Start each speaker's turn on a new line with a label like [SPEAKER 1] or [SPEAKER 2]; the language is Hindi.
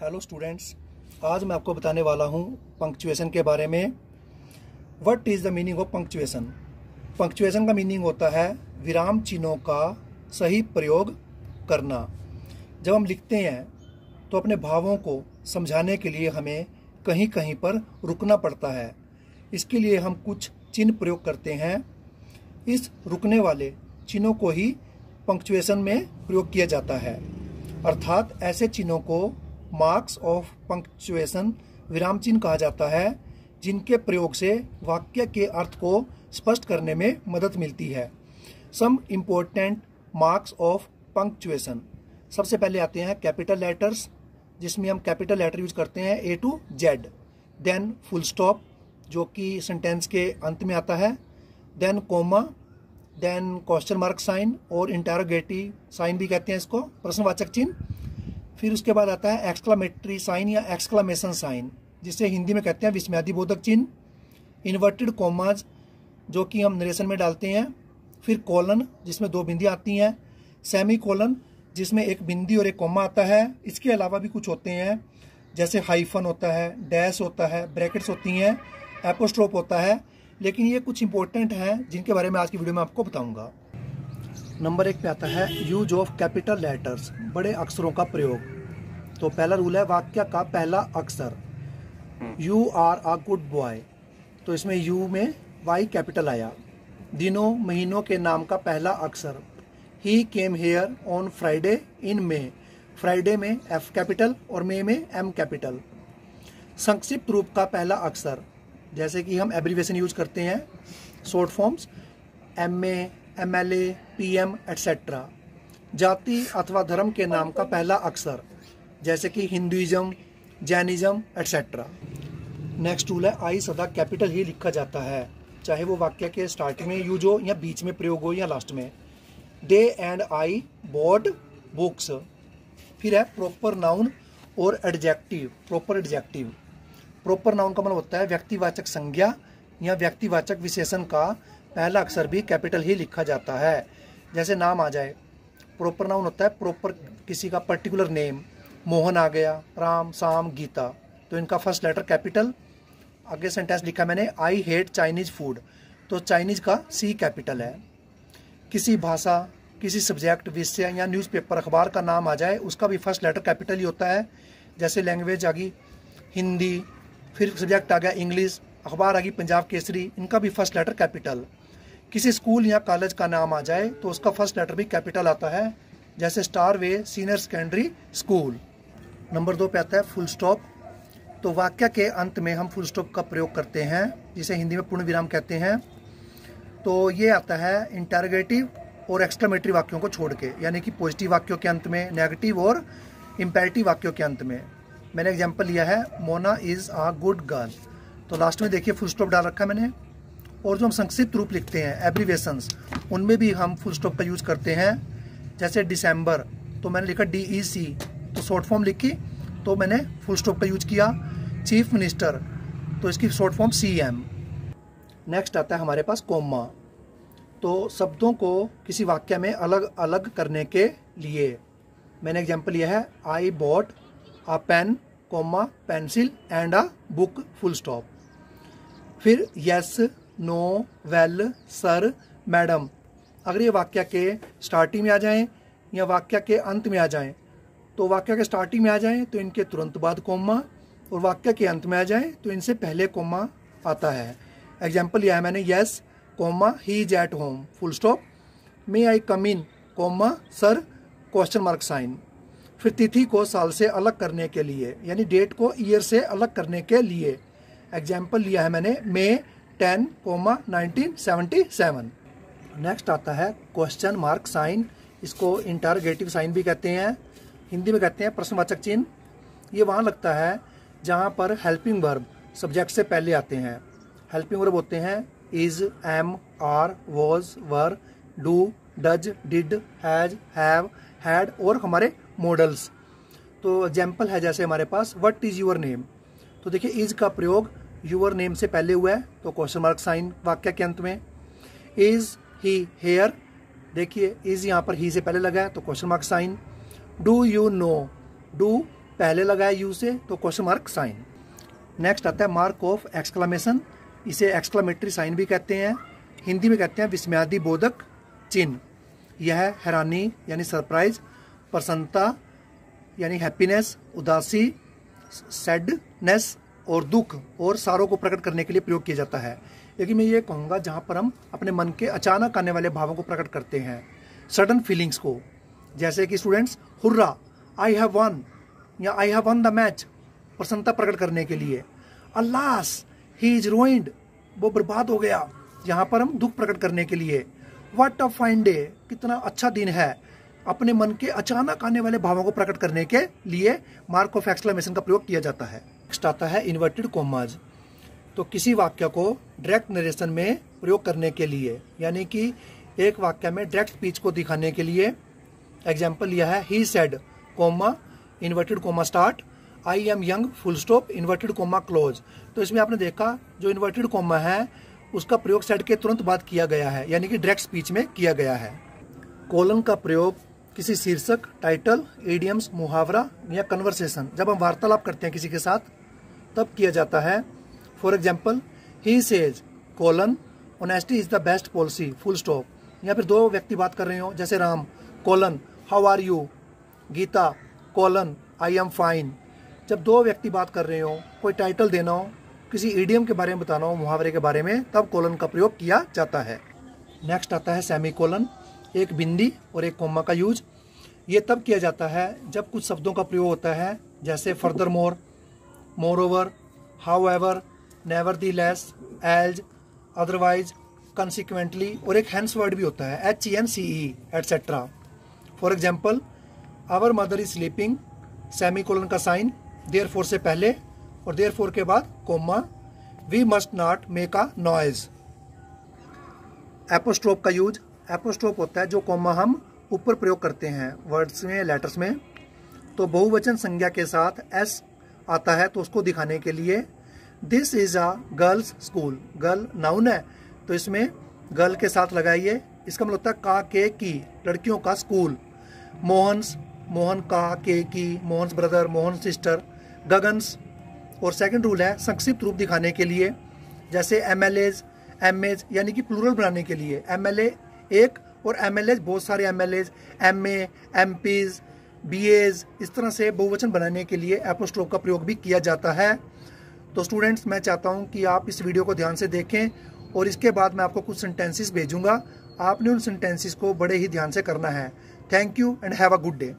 [SPEAKER 1] हेलो स्टूडेंट्स, आज मैं आपको बताने वाला हूँ पंक्चुएशन के बारे में। What is the meaning of punctuation. Punctuation का मीनिंग होता है विराम चिन्हों का सही प्रयोग करना। जब हम लिखते हैं तो अपने भावों को समझाने के लिए हमें कहीं कहीं पर रुकना पड़ता है। इसके लिए हम कुछ चिन्ह प्रयोग करते हैं। इस रुकने वाले चिन्हों को ही पंक्चुएशन में प्रयोग किया जाता है, अर्थात ऐसे चिन्हों को मार्क्स ऑफ पंक्चुएशन विराम चिन्ह कहा जाता है, जिनके प्रयोग से वाक्य के अर्थ को स्पष्ट करने में मदद मिलती है। Some important marks of punctuation. सबसे पहले आते हैं कैपिटल लेटर्स, जिसमें हम कैपिटल लेटर यूज करते हैं A to Z। Then full stop, जो कि सेंटेंस के अंत में आता है। Then comma, then question mark sign और इंटरोगेटिव साइन भी कहते हैं इसको, प्रश्नवाचक चिन्ह। फिर उसके बाद आता है एक्सक्लामेटरी साइन या एक्सक्लामेशन साइन, जिसे हिंदी में कहते हैं विस्मयादिबोधक चिन्ह। इन्वर्टेड कॉमाज, जो कि हम नरेशन में डालते हैं। फिर कॉलन, जिसमें दो बिंदी आती हैं। सेमी कॉलन, जिसमें एक बिंदी और एक कॉमा आता है। इसके अलावा भी कुछ होते हैं, जैसे हाइफन होता है, डैश होता है, ब्रैकेट्स होती हैं, एपोस्ट्रोफ होता है। लेकिन ये कुछ इंपॉर्टेंट हैं जिनके बारे में आज की वीडियो में आपको बताऊंगा। नंबर 1 पे आता है यूज ऑफ कैपिटल लेटर्स, बड़े अक्षरों का प्रयोग। तो पहला रूल है वाक्य का पहला अक्षर। You are a good boy, तो इसमें यू में वाई कैपिटल आया। दिनों महीनों के नाम का पहला अक्षर। He came here on Friday in May, Friday में एफ कैपिटल और मे में एम कैपिटल। संक्षिप्त रूप का पहला अक्षर, जैसे कि हम एब्रीविएशन यूज करते हैं, short forms MA, MLA, PM etcetera. जाति अथवा धर्म के नाम का पहला अक्षर, जैसे कि Hinduism, Jainism etcetera. Next rule है आई सदा कैपिटल ही लिखा जाता है, चाहे वो वाक्य के स्टार्टिंग में यूज हो या बीच में प्रयोग हो या लास्ट में। दे एंड आई बॉट बुक्स। फिर है प्रॉपर नाउन और adjective. Proper adjective, proper noun का मतलब होता है व्यक्तिवाचक संज्ञा या व्यक्तिवाचक विशेषण का पहला अक्षर भी कैपिटल ही लिखा जाता है। जैसे नाम आ जाए, प्रॉपर नाउन होता है प्रॉपर किसी का पर्टिकुलर नेम। मोहन आ गया, राम, शाम, गीता, तो इनका फर्स्ट लेटर कैपिटल। आगे सेंटेंस लिखा मैंने, आई हेट चाइनीज फूड, तो चाइनीज का C कैपिटल है। किसी भाषा, किसी सब्जेक्ट, विषय या न्यूज़पेपर, अखबार का नाम आ जाए, उसका भी फर्स्ट लेटर कैपिटल ही होता है। जैसे लैंग्वेज आ गई हिंदी, फिर सब्जेक्ट आ गया इंग्लिश, अखबार आ गई पंजाब केसरी, इनका भी फर्स्ट लेटर कैपिटल। किसी स्कूल या कॉलेज का नाम आ जाए तो उसका फर्स्ट लेटर भी कैपिटल आता है, जैसे स्टार वे सीनियर सेकेंडरी स्कूल। नंबर 2 पे आता है फुल स्टॉप। तो वाक्य के अंत में हम फुल स्टॉप का प्रयोग करते हैं, जिसे हिंदी में पूर्ण विराम कहते हैं। तो ये आता है इंटरोगेटिव और एक्सक्लेमेटरी वाक्यों को छोड़ के, यानी कि पॉजिटिव वाक्यों के अंत में, नेगेटिव और इंपेरेटिव वाक्यों के अंत में। मैंने एग्जाम्पल लिया है, Mona is a good girl, तो लास्ट में देखिए फुल स्टॉप डाल रखा है मैंने। और जो हम संक्षिप्त रूप लिखते हैं एब्रीविएशंस, उनमें भी हम फुल स्टॉप का यूज करते हैं। जैसे दिसंबर, तो मैंने लिखा DEC, तो शॉर्ट फॉर्म लिखी तो मैंने फुल स्टॉप का यूज किया। चीफ मिनिस्टर, तो इसकी शॉर्ट फॉर्म CM। नेक्स्ट आता है हमारे पास कोमा। तो शब्दों को किसी वाक्य में अलग अलग करने के लिए मैंने एग्जाम्पल लिया है, I bought a pen, comma, pencil and a book, full stop. फिर yes, no, well, sir, madam, अगर ये वाक्य के स्टार्टिंग में आ जाएं या वाक्य के अंत में आ जाएं, तो वाक्य के स्टार्टिंग में आ जाएं तो इनके तुरंत बाद कोमा, और वाक्य के अंत में आ जाएं तो इनसे पहले कोमा आता है। एग्जाम्पल लिया है मैंने, yes, comma, he is at home, full stop. May I come in, comma, sir, question mark sign. फिर तिथि को साल से अलग करने के लिए, यानी डेट को ईयर से अलग करने के लिए, एग्जाम्पल लिया है मैंने, May 10, 1977। नेक्स्ट आता है क्वेश्चन मार्क साइन, इसको इंटरोगेटिव साइन भी कहते हैं, हिंदी में कहते हैं प्रश्नवाचक चिन्ह। ये वहाँ लगता है जहाँ पर हेल्पिंग वर्ब सब्जेक्ट से पहले आते हैं। हेल्पिंग वर्ब होते हैं is, am, are, was, were, do, does, did, has, have, had और हमारे मॉडल्स। तो एग्जाम्पल है जैसे हमारे पास, व्हाट इज योर नेम, तो देखिए इज का प्रयोग योर नेम से पहले हुआ है, तो क्वेश्चन मार्क साइन वाक्य के अंत में। इज ही हेयर, देखिए इज यहाँ पर ही से पहले लगा है, तो question mark sign. Do you know, do पहले लगाया यू से तो क्वेश्चन मार्क साइन। नेक्स्ट आता है मार्क ऑफ एक्सक्लामेशन, इसे एक्सक्लामेटरी साइन भी कहते हैं, हिंदी में कहते हैं विस्मयादि बोधक चिन्ह। यह हैरानी यानी सरप्राइज, प्रसन्नता यानी हैप्पीनेस, उदासी सैडनेस और दुख और सारों को प्रकट करने के लिए प्रयोग किया जाता है। लेकिन मैं ये कहूँगा जहाँ पर हम अपने मन के अचानक आने वाले भावों को प्रकट करते हैं, सडन फीलिंग्स को, जैसे कि students hurrah, I have won या I have won the match, प्रसन्नता प्रकट करने के लिए। अल्लास, ही इज रुइंड, वो बर्बाद हो गया, यहाँ पर हम दुख प्रकट करने के लिए। व्हाट अ फाइन डे, कितना अच्छा दिन है, अपने मन के अचानक आने वाले भावों को प्रकट करने के लिए मार्क ऑफ एक्सक्लेमेशन का प्रयोग किया जाता है। नेक्स्ट आता है इन्वर्टेड कॉमाज, तो किसी वाक्य को डायरेक्ट नरेशन में प्रयोग करने के लिए, यानी कि एक वाक्य में डायरेक्ट स्पीच को दिखाने के लिए। एग्जाम्पल यह है, he said comma inverted comma start, I am young full stop inverted comma close. तो इसमें आपने देखा जो इन्वर्टेड कॉमा है उसका प्रयोग सेड के तुरंत बाद किया गया है, यानी कि डायरेक्ट स्पीच में किया गया है। कोलन का प्रयोग किसी शीर्षक, टाइटल, इडियम्स, मुहावरा या कन्वर्सेशन, जब हम वार्तालाप करते हैं किसी के साथ तब किया जाता है। For example, he says colon honesty is the best policy full stop, या फिर दो व्यक्ति बात कर रहे हो जैसे Ram colon how are you, Gita colon I am fine. जब दो व्यक्ति बात कर रहे हो, कोई टाइटल देना हो, किसी इडियम के बारे में बताना हो, मुहावरे के बारे में, तब कोलन का प्रयोग किया जाता है। नेक्स्ट आता है सेमी कोलन, एक बिंदी और एक कोमा का यूज। ये तब किया जाता है जब कुछ शब्दों का प्रयोग होता है, जैसे furthermore, moreover, however, nevertheless, else, otherwise, consequently, और एक हेंस वर्ड भी होता है HENCE etcetera. For example, our mother is sleeping, semicolon का साइन, देयरफॉर से पहले और देयरफॉर के बाद comma, we must not make a noise. Apostrophe का यूज, एपोस्ट्रोफ होता है जो कोमा हम ऊपर प्रयोग करते हैं वर्ड्स में, लेटर्स में। तो बहुवचन संज्ञा के साथ एस आता है तो उसको दिखाने के लिए। This is a girls school, girl noun है तो इसमें गर्ल के साथ लगाइए, इसका मतलब होता है का के की, लड़कियों का स्कूल। मोहन्स, मोहन का के की, मोहन्स ब्रदर, मोहन सिस्टर, गगन्स। और सेकंड रूल है संक्षिप्त रूप दिखाने के लिए, जैसे MLAs, MAs, यानी कि प्लूरल बनाने के लिए। MLA एक और MLAs बहुत सारे MLAs, MA, MPs, BAs, इस तरह से बहुवचन बनाने के लिए एपोस्ट्रोफ का प्रयोग भी किया जाता है। तो स्टूडेंट्स, मैं चाहता हूं कि आप इस वीडियो को ध्यान से देखें और इसके बाद मैं आपको कुछ सेंटेंसेस भेजूंगा, आपने उन सेंटेंसेस को बड़े ही ध्यान से करना है। Thank you and have a good day.